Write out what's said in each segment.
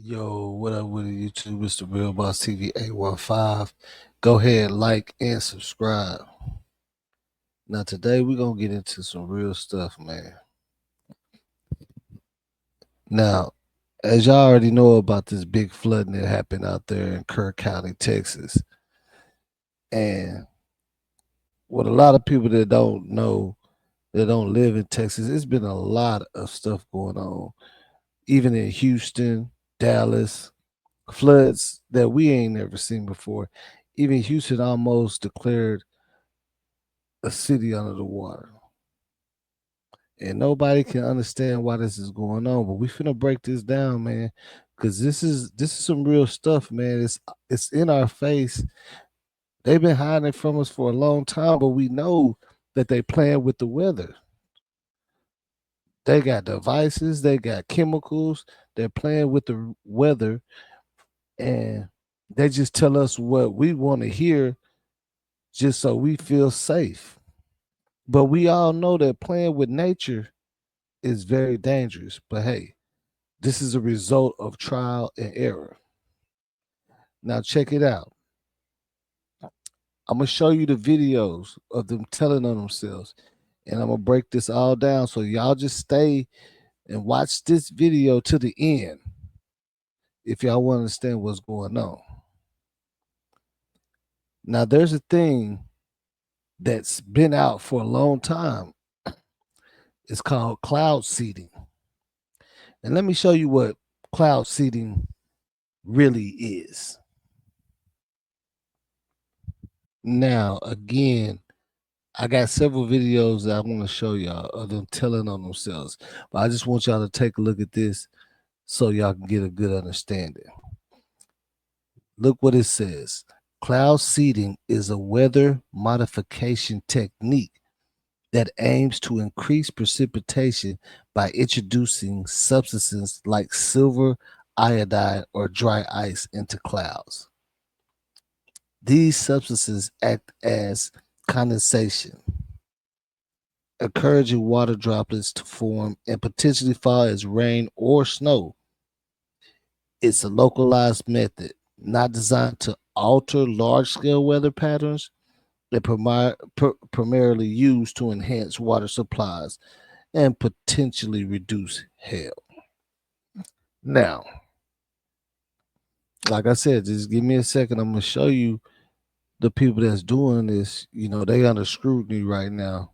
Yo, what up with it, YouTube? It's the Real Boss TV 815. Go ahead, like and subscribe. Now, today we're going to get into some real stuff, man. Now, as y'all already know about this big flooding that happened out there in Kerr County, Texas. And what a lot of people that don't know, that don't live in Texas, it's been a lot of stuff going on, even in Houston, Dallas, floods that we ain't never seen before. Even Houston almost declared a city under the water. And nobody can understand why this is going on. But we finna break this down, man. Cause this is some real stuff, man. It's in our face. They've been hiding it from us for a long time, but we know that they playing with the weather. They got devices, they got chemicals, they're playing with the weather, and they just tell us what we want to hear just so we feel safe. But we all know that playing with nature is very dangerous. But hey, this is a result of trial and error. Now, check it out. I'm going to show you the videos of them telling on themselves. And I'm going to break this all down. So, y'all just stay and watch this video to the end if y'all want to understand what's going on. Now, there's a thing that's been out for a long time. It's called cloud seeding. And let me show you what cloud seeding really is. Now, again, I got several videos that I want to show y'all of them telling on themselves. But I just want y'all to take a look at this so y'all can get a good understanding. Look what it says. Cloud seeding is a weather modification technique that aims to increase precipitation by introducing substances like silver iodide or dry ice into clouds. These substances act as condensation, encouraging water droplets to form and potentially fall as rain or snow. It's a localized method, not designed to alter large scale weather patterns. They're primarily used to enhance water supplies and potentially reduce hail. Now, like I said, just give me a second. I'm going to show you the people that's doing this. You know, they under scrutiny right now,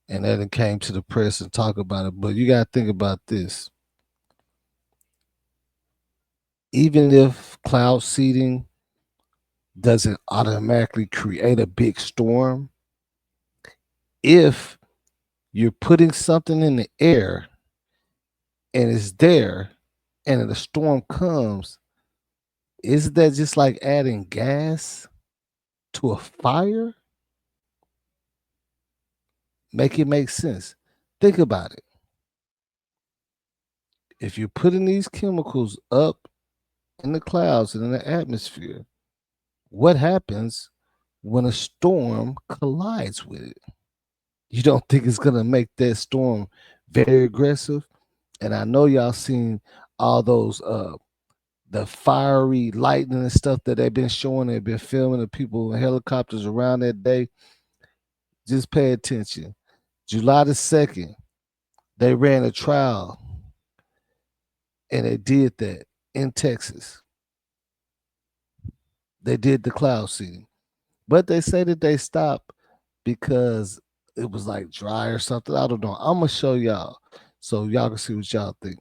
and that done came to the press and talk about it. But you got to think about this. Even if cloud seeding doesn't automatically create a big storm, if you're putting something in the air and it's there and the storm comes, isn't that just like adding gas to a fire? Make it make sense. Think about it. If you're putting these chemicals up in the clouds and in the atmosphere, what happens when a storm collides with it? You don't think it's gonna make that storm very aggressive? And I know y'all seen all those the fiery lightning and stuff that they've been showing, they've been filming the people in helicopters around that day. Just pay attention. July the 2nd, they ran a trial and they did that in Texas. They did the cloud seeding. But they say that they stopped because it was like dry or something. I don't know. I'm gonna show y'all so y'all can see what y'all think.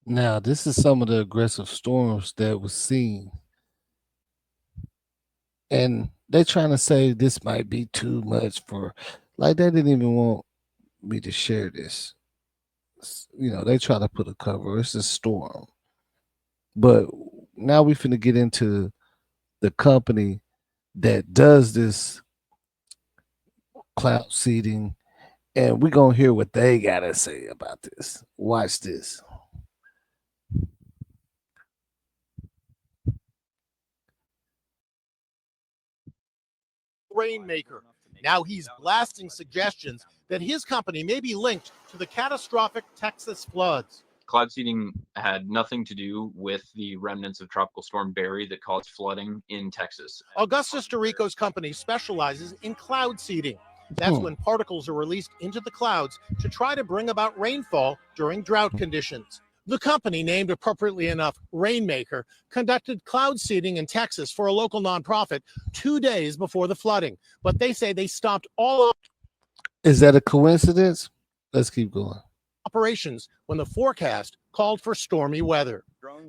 Now, this is some of the aggressive storms that was seen. And they're trying to say this might be too much for, like, they didn't even want me to share this. You know, they try to put a cover. It's a storm. But now we finna get into the company that does this cloud seeding, and we're gonna hear what they gotta say about this. Watch this. Rainmaker. Now he's blasting suggestions that his company may be linked to the catastrophic Texas floods. Cloud seeding had nothing to do with the remnants of Tropical Storm Barry that caused flooding in Texas. Augustus Dorico's company specializes in cloud seeding. That's when particles are released into the clouds to try to bring about rainfall during drought conditions. The company, named appropriately enough Rainmaker, conducted cloud seeding in Texas for a local nonprofit 2 days before the flooding. But they say they stopped all Is that a coincidence? Let's keep going. operations when the forecast called for stormy weather.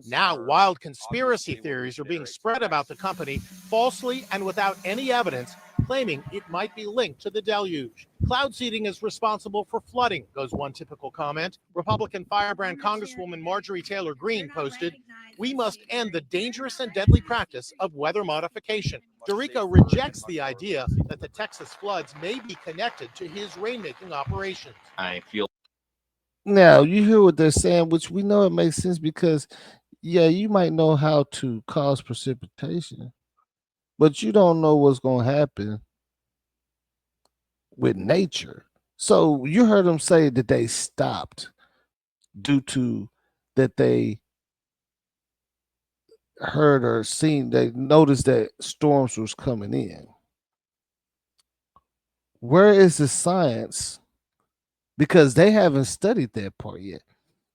Now, wild conspiracy theories are being spread about the company falsely and without any evidence, claiming it might be linked to the deluge. Cloud seeding is responsible for flooding, goes one typical comment. Republican firebrand Congresswoman Marjorie Taylor Greene posted, "We must end the dangerous and deadly practice of weather modification." Dorico rejects the idea that the Texas floods may be connected to his rainmaking operations. I feel Now, you hear what they're saying, which we know it makes sense because, yeah, you might know how to cause precipitation, but you don't know what's going to happen with nature. So you heard them say that they stopped due to that they heard or seen, they noticed that storms was coming in. Where is the science? Because they haven't studied that part yet.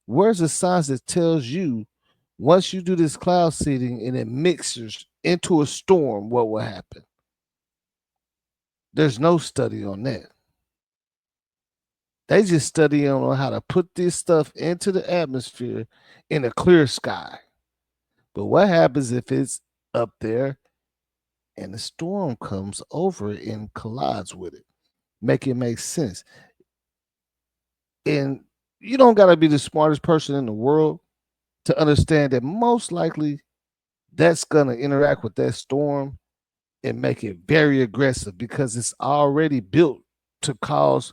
Where's the science that tells you once you do this cloud seeding and it mixes into a storm, what will happen? There's no study on that. They just study on how to put this stuff into the atmosphere in a clear sky. But what happens if it's up there and the storm comes over it and collides with it? Make it make sense. And you don't got to be the smartest person in the world to understand that most likely that's going to interact with that storm and make it very aggressive because it's already built to cause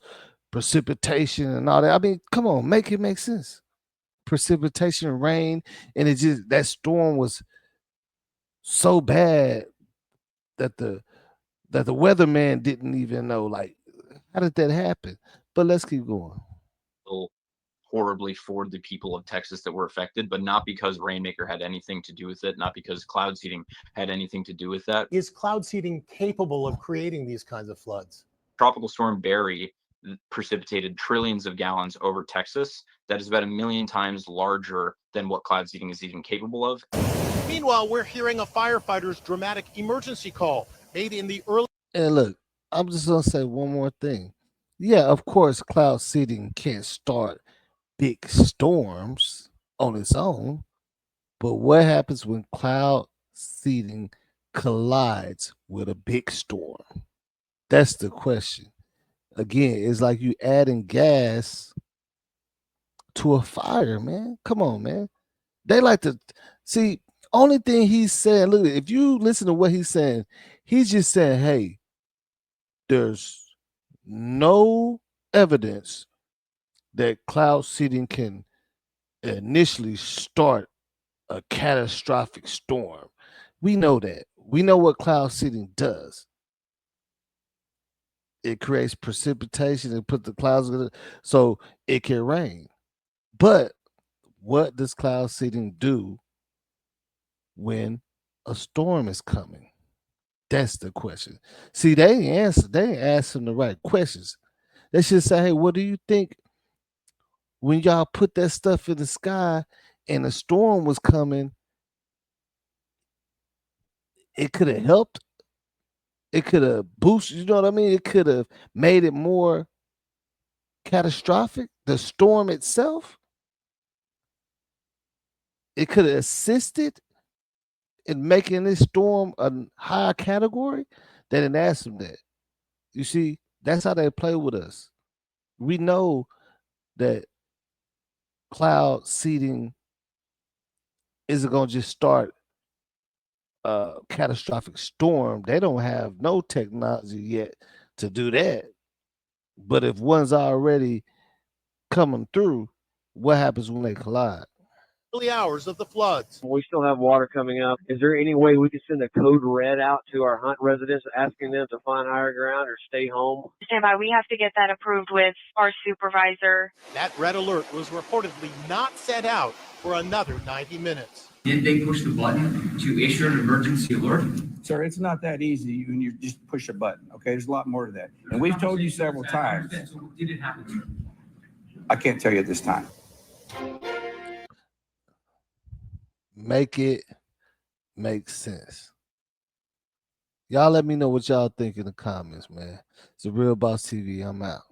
precipitation and all that. I mean, come on, make it make sense. Precipitation, rain, and it just that storm was so bad that the weatherman didn't even know, like, how did that happen? But let's keep going. Horribly for the people of Texas that were affected, but not because Rainmaker had anything to do with it, not because cloud seeding had anything to do with that. Is cloud seeding capable of creating these kinds of floods? Tropical Storm Barry precipitated trillions of gallons over Texas. That is about 1 million times larger than what cloud seeding is even capable of. Meanwhile, we're hearing a firefighter's dramatic emergency call made in the early. And look, I'm just gonna say one more thing. Yeah, of course, cloud seeding can't start big storms on its own, but what happens when cloud seeding collides with a big storm? That's the question. Again, it's like you adding gas to a fire, man. Come on, man. They like to see. Only thing he's saying, look, if you listen to what he's saying, he's just saying, hey, there's no evidence that cloud seeding can initially start a catastrophic storm. We know that. We know what cloud seeding does. It creates precipitation and put the clouds in it so it can rain. But what does cloud seeding do when a storm is coming? That's the question. See, they ain't answering the right questions. They should say, hey, what do you think when y'all put that stuff in the sky and a storm was coming? It could have helped. It could have boosted, you know what I mean? It could have made it more catastrophic. The storm itself, it could have assisted in making this storm a higher category. They didn't ask them that. You see, that's how they play with us. We know that cloud seeding isn't going to just start a catastrophic storm. They don't have no technology yet to do that. But if one's already coming through, what happens when they collide? early hours of the floods. We still have water coming up. Is there any way we could send a code red out to our Hunt residents asking them to find higher ground or stay home? Stand by. We have to get that approved with our supervisor. That red alert was reportedly not sent out for another 90 minutes. Did they push the button to issue an emergency alert? Sir, it's not that easy when you just push a button, okay? There's a lot more to that. And we've told you several times. So did it happen? I can't tell you at this time. Make it make sense. Y'all let me know what y'all think in the comments, man. It's a Real Boss TV. I'm out.